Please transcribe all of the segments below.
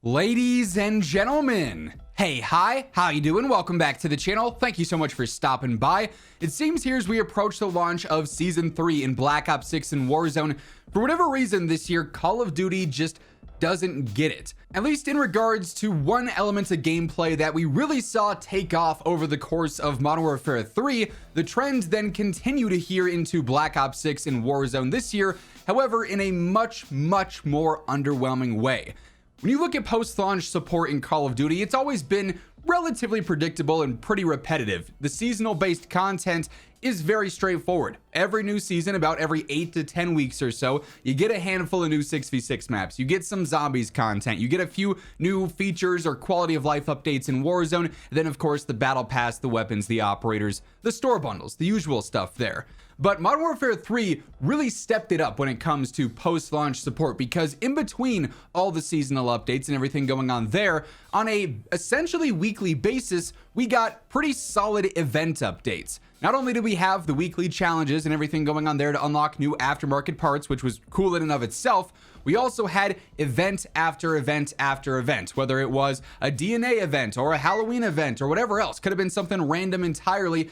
Ladies and gentlemen, hey, hi, how you doing? Welcome back to the channel. Thank you so much for stopping by. It seems here as we approach the launch of Season 3 in Black Ops 6 and Warzone, for whatever reason this year, Call of Duty just doesn't get it. At least in regards to one element of gameplay that we really saw take off over the course of Modern Warfare 3, the trend then continued here into Black Ops 6 and Warzone this year, however, in a much more underwhelming way. When you look at post-launch support in Call of Duty, it's always been relatively predictable and pretty repetitive. The seasonal-based content is very straightforward. Every new season, about every 8 to 10 weeks or so, you get a handful of new 6v6 maps. You get some zombies content. You get a few new features or quality of life updates in Warzone. Then, of course, the battle pass, the weapons, the operators, the store bundles, the usual stuff there. But Modern Warfare 3 really stepped it up when it comes to post-launch support, because in between all the seasonal updates and everything going on there, on a essentially weekly basis, we got pretty solid event updates. Not only did we have the weekly challenges and everything going on there to unlock new aftermarket parts, which was cool in and of itself, we also had event after event after event, whether it was a DNA event or a Halloween event or whatever else. Could have been something random entirely.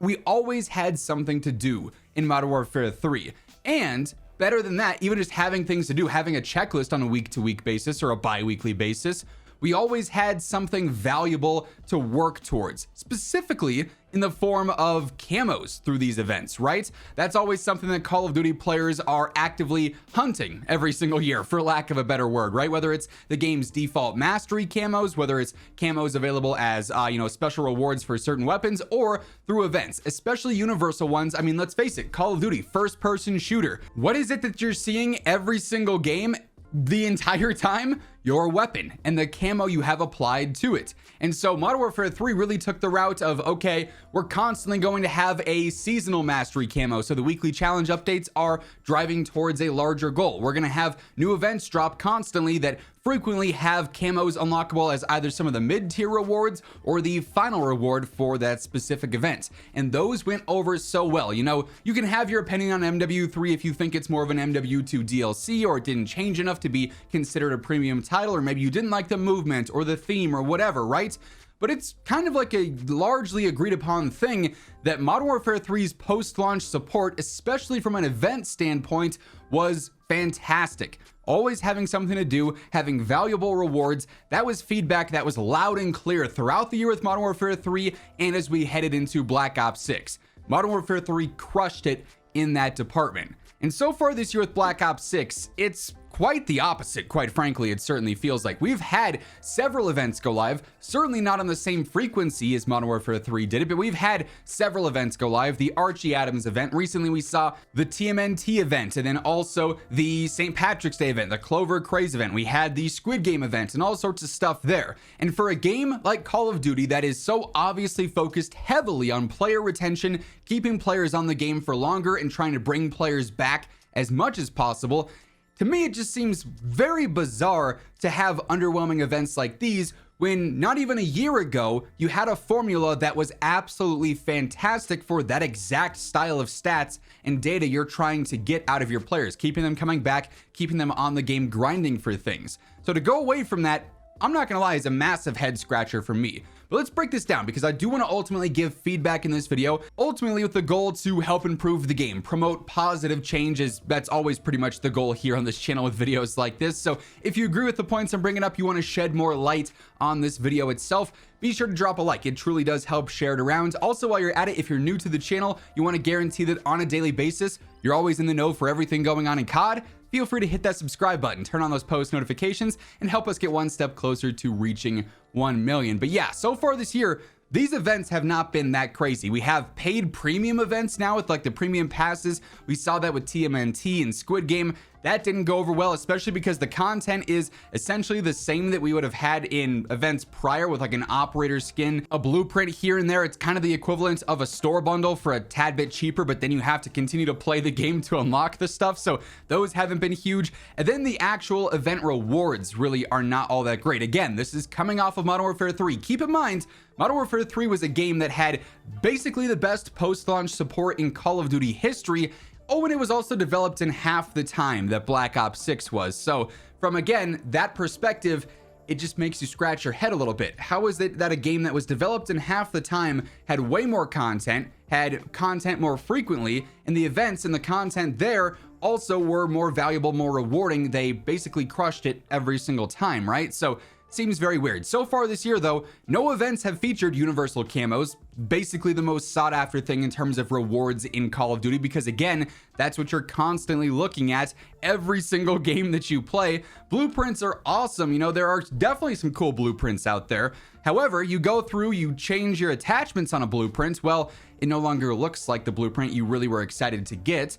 We always had something to do in Modern Warfare 3. And better than that, even just having things to do, having a checklist on a week-to-week basis or a bi-weekly basis, we always had something valuable to work towards, specifically in the form of camos through these events, right? That's always something that Call of Duty players are actively hunting every single year, for lack of a better word, right? Whether it's the game's default mastery camos, whether it's camos available as, special rewards for certain weapons, or through events, especially universal ones. I mean, let's face it, Call of Duty, first-person shooter. What is it that you're seeing every single game? The entire time? Your weapon and the camo you have applied to it. And so Modern Warfare 3 really took the route of, okay, we're constantly going to have a seasonal mastery camo, so the weekly challenge updates are driving towards a larger goal. We're going to have new events drop constantly that frequently have camos unlockable as either some of the mid-tier rewards or the final reward for that specific event. And those went over so well. You know, you can have your opinion on MW3 if you think it's more of an MW2 DLC or it didn't change enough to be considered a premium title, or maybe you didn't like the movement or the theme or whatever, right? But it's kind of like a largely agreed upon thing that Modern Warfare 3's post-launch support, especially from an event standpoint, was fantastic. Always having something to do, having valuable rewards. That was feedback that was loud and clear throughout the year with Modern Warfare 3 and as we headed into Black Ops 6. Modern Warfare 3 crushed it in that department. And so far this year with Black Ops 6, it's quite the opposite, quite frankly. It certainly feels like we've had several events go live, certainly not on the same frequency as Modern Warfare 3 did it, but we've had several events go live. The Archie Adams event, recently we saw the TMNT event, and then also the St. Patrick's Day event, the Clover Craze event. We had the Squid Game event and all sorts of stuff there. And for a game like Call of Duty that is so obviously focused heavily on player retention, keeping players on the game for longer and trying to bring players back as much as possible, to me, it just seems very bizarre to have underwhelming events like these when not even a year ago, you had a formula that was absolutely fantastic for that exact style of stats and data you're trying to get out of your players, keeping them coming back, keeping them on the game, grinding for things. So to go away from that, I'm not gonna lie, is a massive head scratcher for me. But let's break this down, because I do want to ultimately give feedback in this video, ultimately with the goal to help improve the game, promote positive changes. That's always pretty much the goal here on this channel with videos like this. So if you agree with the points I'm bringing up, you want to shed more light on this video itself, be sure to drop a like. It truly does help share it around. Also, while you're at it, if you're new to the channel, you want to guarantee that on a daily basis, you're always in the know for everything going on in COD, feel free to hit that subscribe button, turn on those post notifications, and help us get one step closer to reaching 1 million. But yeah, so far this year, these events have not been that crazy. We have paid premium events now with like the premium passes. We saw that with TMNT and Squid Game. That didn't go over well, especially because the content is essentially the same that we would have had in events prior, with like an operator skin, a blueprint here and there. It's kind of the equivalent of a store bundle for a tad bit cheaper, but then you have to continue to play the game to unlock the stuff. So those haven't been huge. And then the actual event rewards really are not all that great. Again, this is coming off of Modern Warfare 3. Keep in mind, Modern Warfare 3 was a game that had basically the best post-launch support in Call of Duty history. Oh, and it was also developed in half the time that Black Ops 6 was. So from, again, that perspective, it just makes you scratch your head a little bit. How is it that a game that was developed in half the time had way more content, had content more frequently, and the events and the content there also were more valuable, more rewarding? They basically crushed it every single time, right? So seems very weird. So far this year, though, no events have featured universal camos, basically the most sought after thing in terms of rewards in Call of Duty, because again, that's what you're constantly looking at every single game that you play. Blueprints are awesome. You know, there are definitely some cool blueprints out there. However, you go through, you change your attachments on a blueprint, well, it no longer looks like the blueprint you really were excited to get.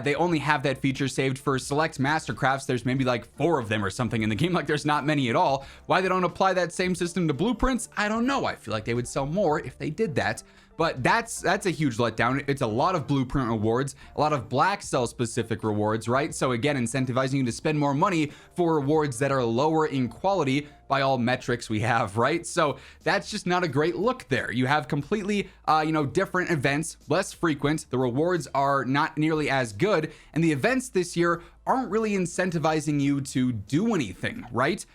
They only have that feature saved for select mastercrafts. There's maybe like 4 of them or something in the game. Like, there's not many at all. Why they don't apply that same system to blueprints, I don't know. I feel like they would sell more if they did that. But that's a huge letdown. It's a lot of blueprint rewards, a lot of black cell specific rewards, right? So again, incentivizing you to spend more money for rewards that are lower in quality by all metrics we have, right? So that's just not a great look there. You have completely, different events, less frequent. The rewards are not nearly as good, and the events this year aren't really incentivizing you to do anything, right?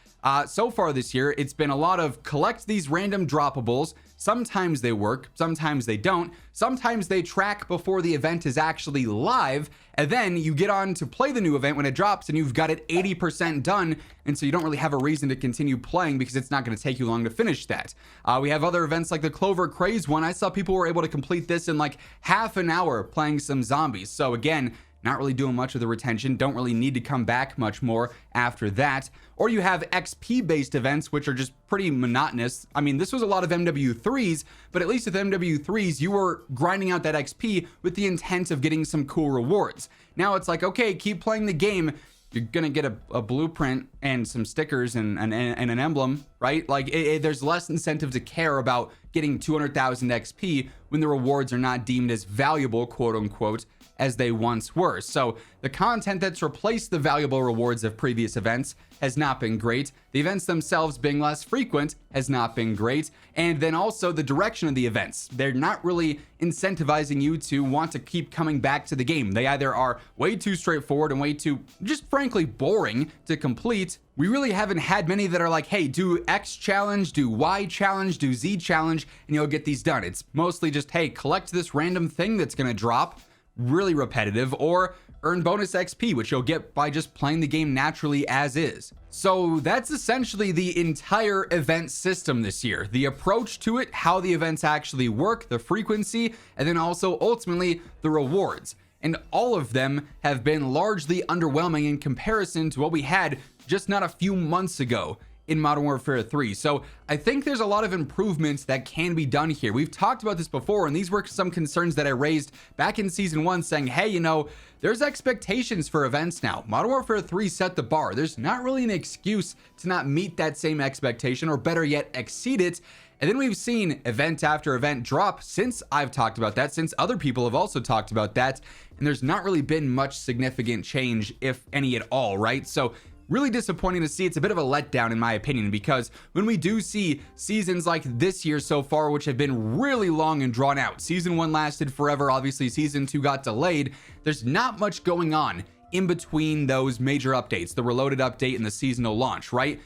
So far this year, it's been a lot of collect these random droppables. Sometimes they work, sometimes they don't. Sometimes they track before the event is actually live, and then you get on to play the new event when it drops and you've got it 80% done, and so you don't really have a reason to continue playing because it's not going to take you long to finish that. We have other events like the Clover Craze one. I saw people were able to complete this in like half an hour playing some zombies. So again, not really doing much of the retention, don't really need to come back much more after that. Or you have XP based events, which are just pretty monotonous. I mean, this was a lot of MW3s, but at least with MW3s, you were grinding out that XP with the intent of getting some cool rewards. Now it's like, okay, keep playing the game. You're gonna get a blueprint and some stickers and an emblem, right? Like, there's less incentive to care about getting 200,000 XP when the rewards are not deemed as valuable, quote unquote, as they once were. So the content that's replaced the valuable rewards of previous events has not been great. The events themselves being less frequent has not been great. And then also the direction of the events. They're not really incentivizing you to want to keep coming back to the game. They either are way too straightforward and way too, just frankly, boring to complete. We really haven't had many that are like, hey, do X challenge, do Y challenge, do Z challenge, and you'll get these done. It's mostly just, hey, collect this random thing that's gonna drop, really repetitive, or earn bonus XP, which you'll get by just playing the game naturally as is. So that's essentially the entire event system this year. The approach to it, how the events actually work, the frequency, and then also ultimately the rewards. And all of them have been largely underwhelming in comparison to what we had just not a few months ago in Modern Warfare 3. So I think there's a lot of improvements that can be done here. We've talked about this before, and these were some concerns that I raised back in Season 1 saying, hey, you know, there's expectations for events now. Modern Warfare 3 set the bar. There's not really an excuse to not meet that same expectation, or better yet, exceed it. And then we've seen event after event drop since I've talked about that, since other people have also talked about that, and there's not really been much significant change, if any at all, right? So really disappointing to see. It's a bit of a letdown in my opinion, because when we do see seasons like this year so far, which have been really long and drawn out, season 1 lasted forever, obviously season 2 got delayed, there's not much going on in between those major updates, the reloaded update and the seasonal launch, right?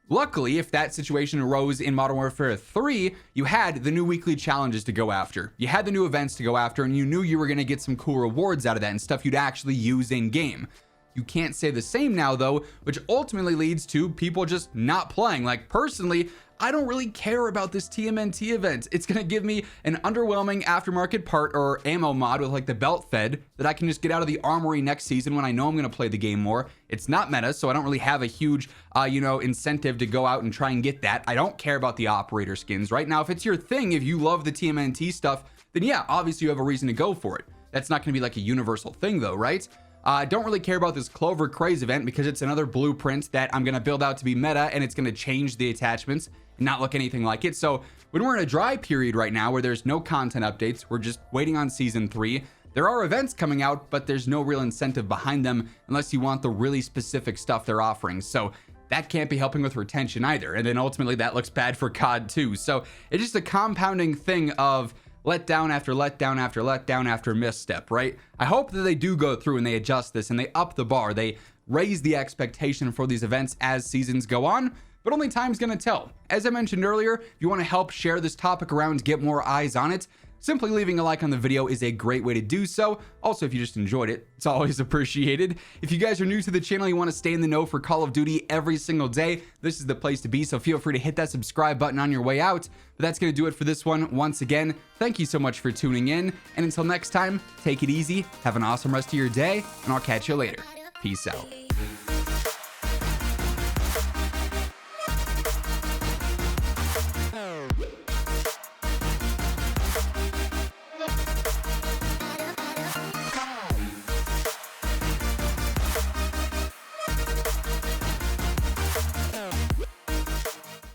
Luckily, if that situation arose in Modern Warfare 3, you had the new weekly challenges to go after. You had the new events to go after, and you knew you were going to get some cool rewards out of that and stuff you'd actually use in game. You can't say the same now though, which ultimately leads to people just not playing. Like, personally, I don't really care about this TMNT event. It's gonna give me an underwhelming aftermarket part or ammo mod with like the belt fed that I can just get out of the armory next season when I know I'm gonna play the game more. It's not meta, so I don't really have a huge, incentive to go out and try and get that. I don't care about the operator skins. Right now, if it's your thing, if you love the TMNT stuff, then yeah, obviously you have a reason to go for it. That's not gonna be like a universal thing though, right? I don't really care about this Clover Craze event because it's another blueprint that I'm going to build out to be meta, and it's going to change the attachments and not look anything like it. So when we're in a dry period right now where there's no content updates, we're just waiting on season 3. There are events coming out, but there's no real incentive behind them unless you want the really specific stuff they're offering. So that can't be helping with retention either. And then ultimately that looks bad for COD too. So it's just a compounding thing of letdown after letdown after letdown after misstep, right? I hope that they do go through and they adjust this and they up the bar. They raise the expectation for these events as seasons go on. but only time's gonna tell. As I mentioned earlier, if you want to help share this topic around, get more eyes on it, simply leaving a like on the video is a great way to do so. Also, if you just enjoyed it, it's always appreciated. If you guys are new to the channel, you want to stay in the know for Call of Duty every single day, this is the place to be, so feel free to hit that subscribe button on your way out. But that's going to do it for this one. Once again, thank you so much for tuning in, and until next time, take it easy, have an awesome rest of your day, and I'll catch you later. Peace out.